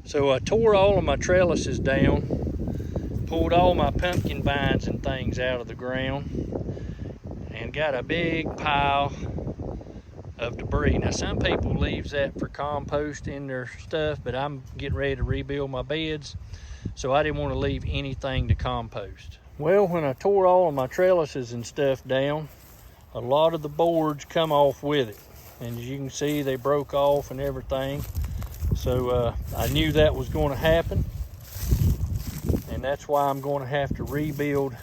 So I tore all of my trellises down, pulled all my pumpkin vines and things out of the ground, and got a big pile of debris. Now some people leave that for compost in their stuff, but I'm getting ready to rebuild my beds, so I didn't want to leave anything to compost. Well, when I tore all of my trellises and stuff down, a lot of the boards come off with it. And as you can see, they broke off and everything. So I knew that was going to happen. And that's why I'm going to have to rebuild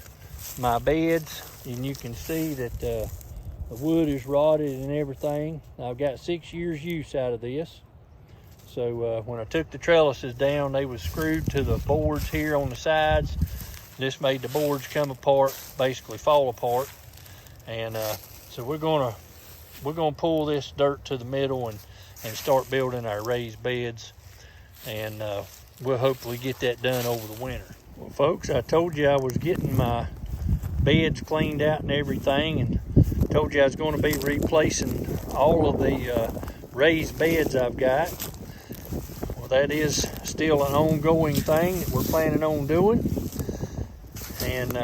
my beds. And you can see that the wood is rotted and everything. I've got 6 years use out of this. So when I took the trellises down, they was screwed to the boards here on the sides. This made the boards come apart, basically fall apart. And so we're gonna pull this dirt to the middle and start building our raised beds, and we'll hopefully get that done over the winter. Well, folks, I told you I was getting my beds cleaned out and everything, and told you I was going to be replacing all of the raised beds I've got. Well, that is still an ongoing thing that we're planning on doing, and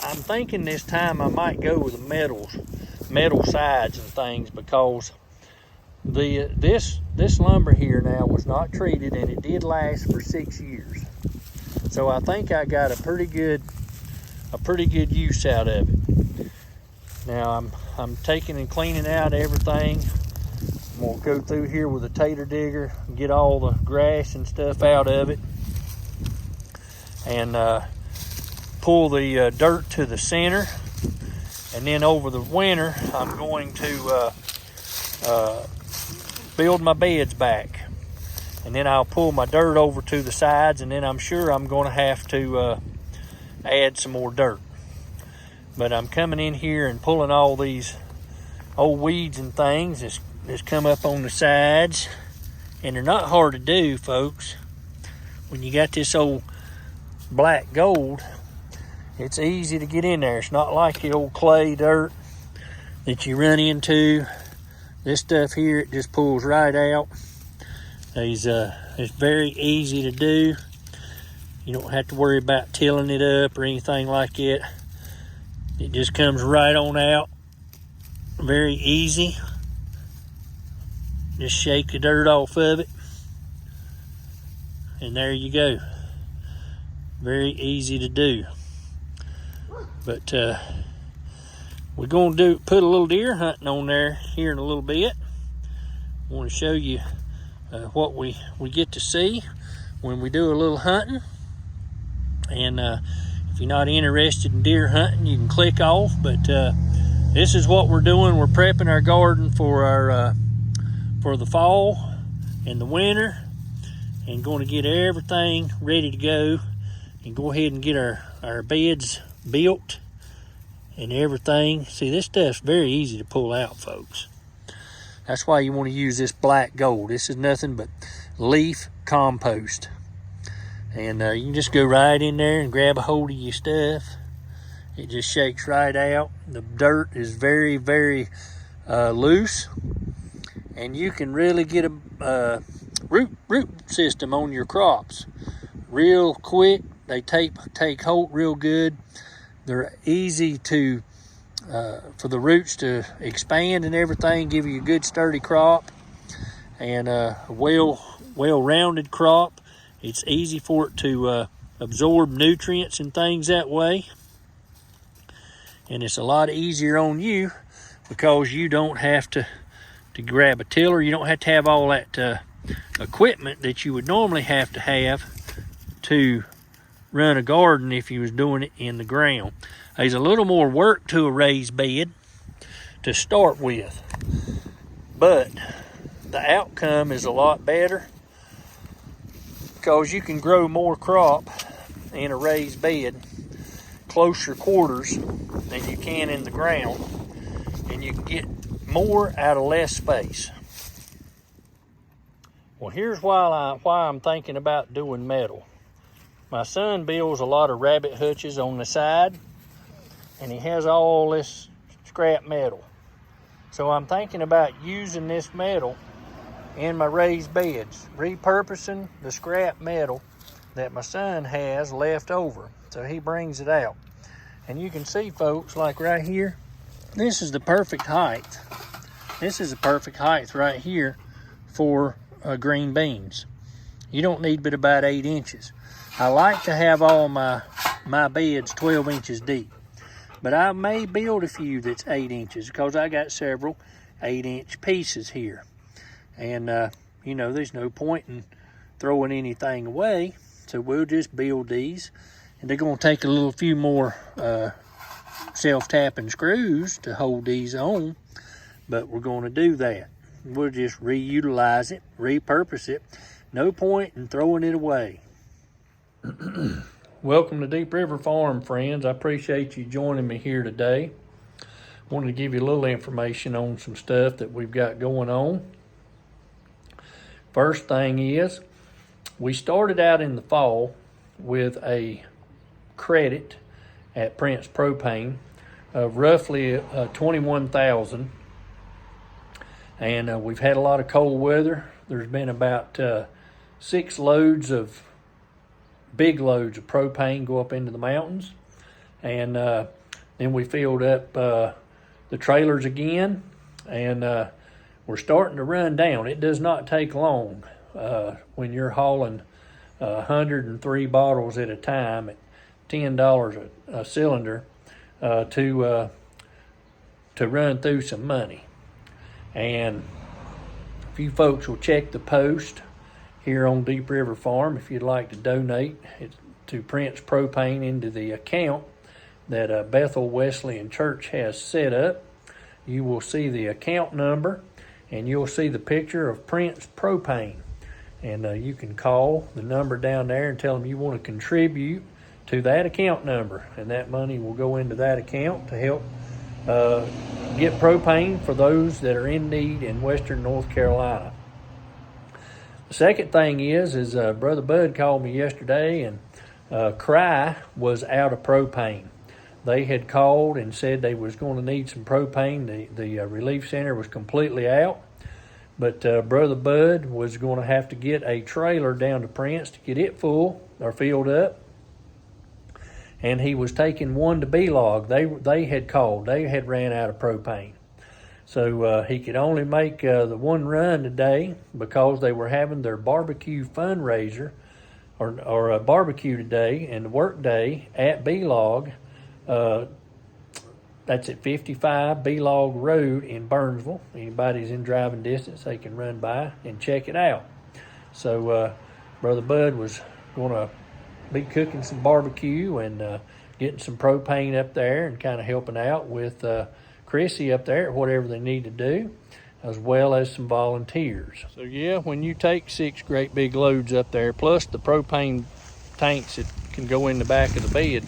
I'm thinking this time I might go with the metal sides and things, because this lumber here now was not treated, and it did last for 6 years. So I think I got a pretty good use out of it. Now I'm taking and cleaning out everything. I'm gonna go through here with a tater digger and get all the grass and stuff out of it, and pull the dirt to the center. And then over the winter, I'm going to build my beds back. And then I'll pull my dirt over to the sides, and then I'm sure I'm going to have to add some more dirt. But I'm coming in here and pulling all these old weeds and things that's come up on the sides. And they're not hard to do, folks. When you got this old black gold, it's easy to get in there. It's not like the old clay dirt that you run into. This stuff here, it just pulls right out. It's very easy to do. You don't have to worry about tilling it up or anything like it. It just comes right on out. Very easy. Just shake the dirt off of it, and there you go. Very easy to do. But we're going to put a little deer hunting on there here in a little bit. I want to show you what we get to see when we do a little hunting. And if you're not interested in deer hunting, you can click off. But this is what we're doing. We're prepping our garden for the fall and the winter, and going to get everything ready to go and go ahead and get our beds built and everything. See, this stuff's very easy to pull out, folks. That's why you want to use this black gold. This is nothing but leaf compost. And you can just go right in there and grab a hold of your stuff. It just shakes right out. The dirt is very, very loose. And you can really get a root system on your crops real quick. They take hold real good. They're easy to for the roots to expand and everything, give you a good sturdy crop, and a well-rounded crop. It's easy for it to absorb nutrients and things that way, and it's a lot easier on you because you don't have to grab a tiller. You don't have to have all that equipment that you would normally have to run a garden if you was doing it in the ground. There's a little more work to a raised bed to start with, but the outcome is a lot better because you can grow more crop in a raised bed, closer quarters, than you can in the ground, and you can get more out of less space. Well, here's why I'm thinking about doing metal. My son builds a lot of rabbit hutches on the side, and he has all this scrap metal. So I'm thinking about using this metal in my raised beds, repurposing the scrap metal that my son has left over. So he brings it out. And you can see, folks, like right here, this is the perfect height. This is the perfect height right here for green beans. You don't need but about 8 inches. I like to have all my beds 12 inches deep. But I may build a few that's 8 inches because I got several 8-inch pieces here. And, you know, there's no point in throwing anything away. So we'll just build these. And they're going to take a few more self-tapping screws to hold these on. But we're going to do that. We'll just reutilize it, repurpose it. No point in throwing it away. Welcome to Deep River Farm, friends. I appreciate you joining me here today. Wanted to give you a little information on some stuff that we've got going on. First thing is, we started out in the fall with a credit at Prince Propane of roughly $21,000, and we've had a lot of cold weather. There's been about 6 loads of big loads of propane go up into the mountains, and then we filled up the trailers again, and we're starting to run down. It does not take long when you're hauling 103 bottles at a time at $10 a cylinder to run through some money. And if you folks will check the post here on Deep River Farm, if you'd like to donate to Prince Propane into the account that Bethel Wesleyan Church has set up, you will see the account number and you'll see the picture of Prince Propane. And you can call the number down there and tell them you want to contribute to that account number, and that money will go into that account to help get propane for those that are in need in western North Carolina. The second thing is Brother Bud called me yesterday, and CRI was out of propane. They had called and said they was going to need some propane. The relief center was completely out. But Brother Bud was going to have to get a trailer down to Prince to get it full or filled up. And he was taking one to Bee Log. They had called. They had ran out of propane. So he could only make the one run today because they were having their barbecue fundraiser or a barbecue today and the work day at Bee Log. That's at 55 Bee Log Road in Burnsville. Anybody's in driving distance, they can run by and check it out. So Brother Bud was going to be cooking some barbecue and getting some propane up there and kind of helping out with Chrissy up there at whatever they need to do, as well as some volunteers. So yeah, when you take 6 great big loads up there, plus the propane tanks that can go in the back of the bed,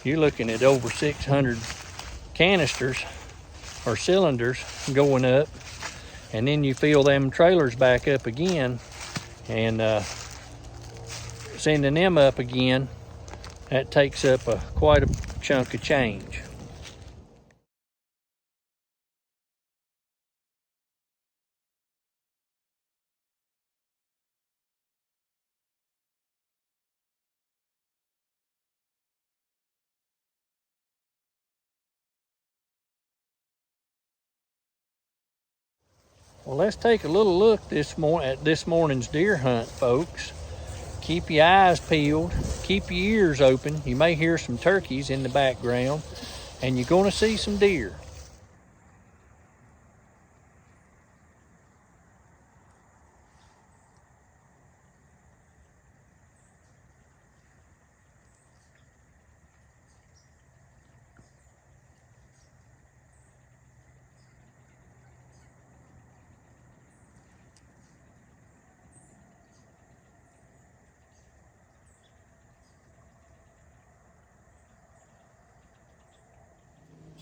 you're looking at over 600 canisters or cylinders going up, and then you fill them trailers back up again and sending them up again. That takes up quite a chunk of change. Well, let's take a little look at this morning's deer hunt, folks. Keep your eyes peeled, keep your ears open. You may hear some turkeys in the background, and you're going to see some deer.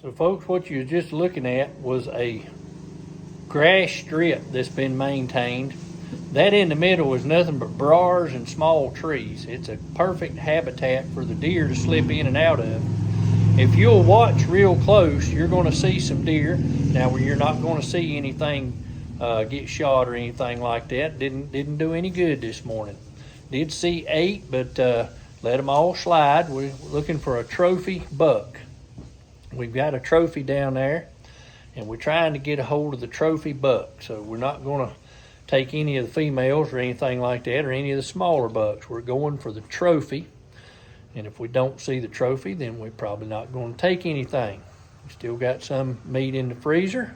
So folks, what you're just looking at was a grass strip that's been maintained. That in the middle is nothing but briars and small trees. It's a perfect habitat for the deer to slip in and out of. If you'll watch real close, you're going to see some deer. Now, you're not going to see anything get shot or anything like that. Didn't do any good this morning. Did see 8, but let them all slide. We're looking for a trophy buck. We've got a trophy down there, and we're trying to get a hold of the trophy buck. So we're not going to take any of the females or anything like that, or any of the smaller bucks. We're going for the trophy. And if we don't see the trophy, then we're probably not going to take anything. We still got some meat in the freezer.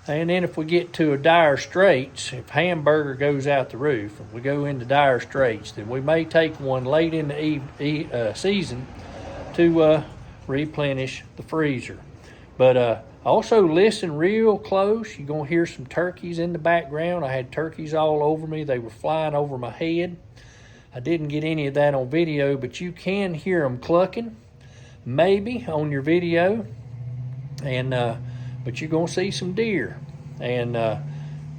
And then if we get to a dire straits, if hamburger goes out the roof and we go into dire straits, then we may take one late in the season to replenish the freezer. But also listen real close. You're going to hear some turkeys in the background. I had turkeys all over me. They were flying over my head. I didn't get any of that on video, but you can hear them clucking, maybe, on your video. And but you're going to see some deer. And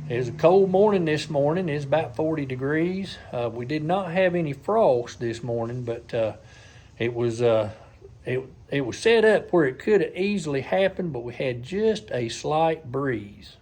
it was a cold morning this morning. It's about 40 degrees. We did not have any frost this morning, but it was set up where it could have easily happened, but we had just a slight breeze.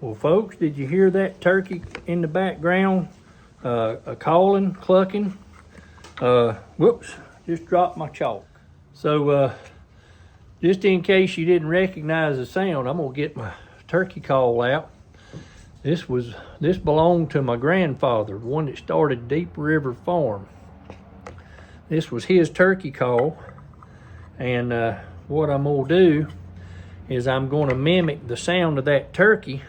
Well, folks, did you hear that turkey in the background? A calling, clucking. Whoops, just dropped my chalk. So, just in case you didn't recognize the sound, I'm gonna get my turkey call out. This belonged to my grandfather, the one that started Deep River Farm. This was his turkey call, and what I'm gonna do is I'm gonna mimic the sound of that turkey,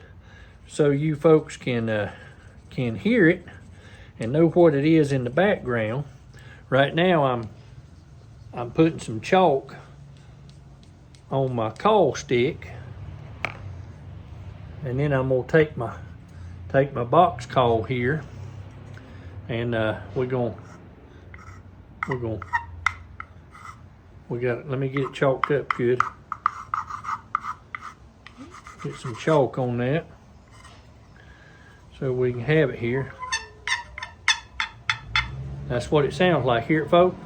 so you folks can hear it and know what it is in the background. Right now I'm putting some chalk on my call stick, and then I'm gonna take my box call here, and let me get it chalked up good. Get some chalk on that so we can have it here. That's what it sounds like. Hear it, folks?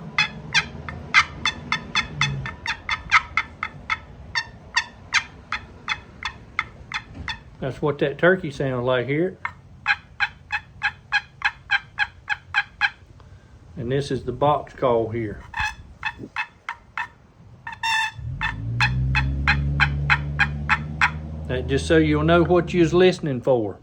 That's what that turkey sounds like. Hear it? And this is the box call here. That just so you'll know what you're listening for.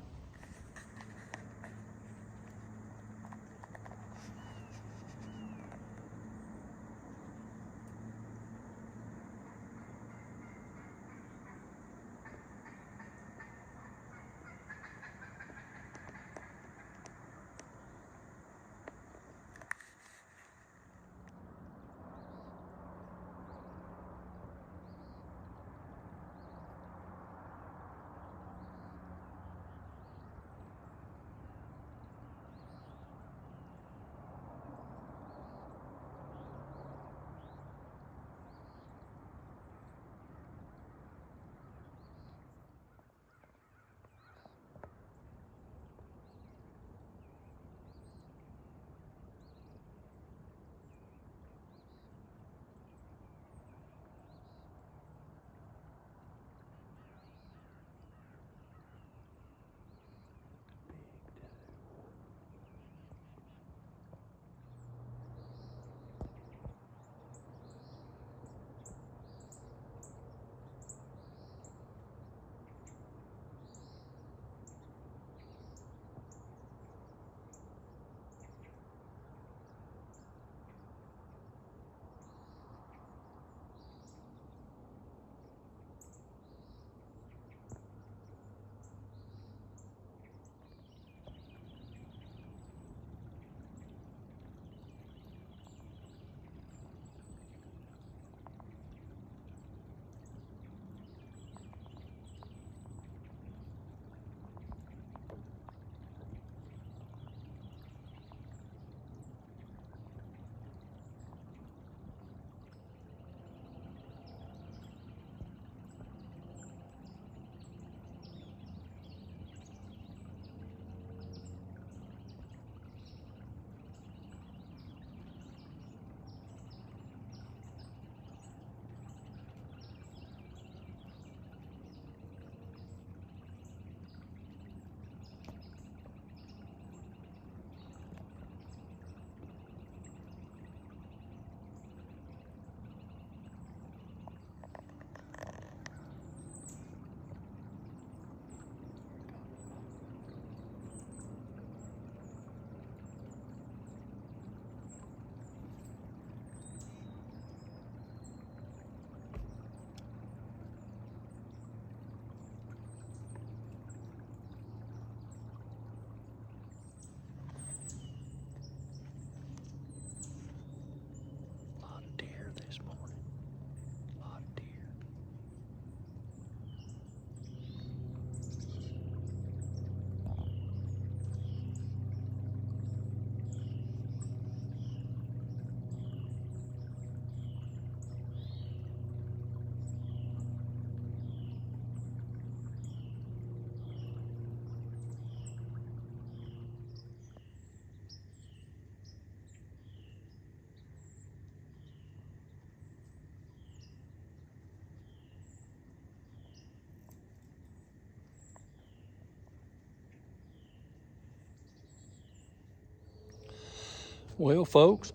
Well, folks,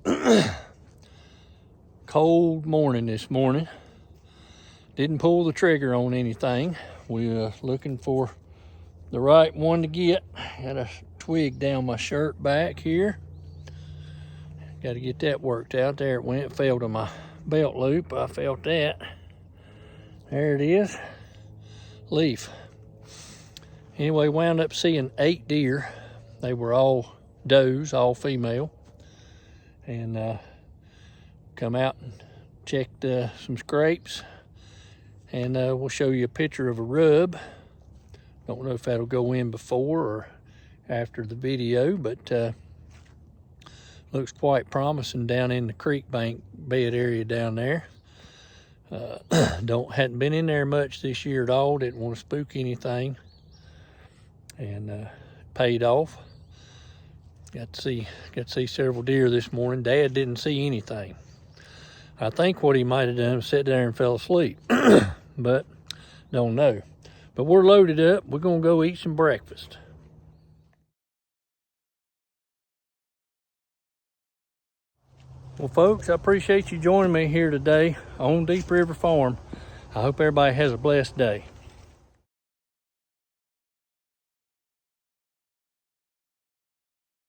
cold morning this morning. Didn't pull the trigger on anything. We're looking for the right one to get. Got a twig down my shirt back here. Got to get that worked out. There it went. It fell to my belt loop. I felt that. There it is. Leaf. Anyway, wound up seeing 8 deer. They were all does, all female. And come out and checked some scrapes. And we'll show you a picture of a rub. Don't know if that'll go in before or after the video, but looks quite promising down in the creek bank bed area down there. Hadn't been in there much this year at all. Didn't want to spook anything. And paid off. Got to see several deer this morning. Dad didn't see anything. I think what he might have done was sit there and fell asleep, but don't know. But we're loaded up. We're gonna go eat some breakfast. Well, folks, I appreciate you joining me here today on Deep River Farm. I hope everybody has a blessed day.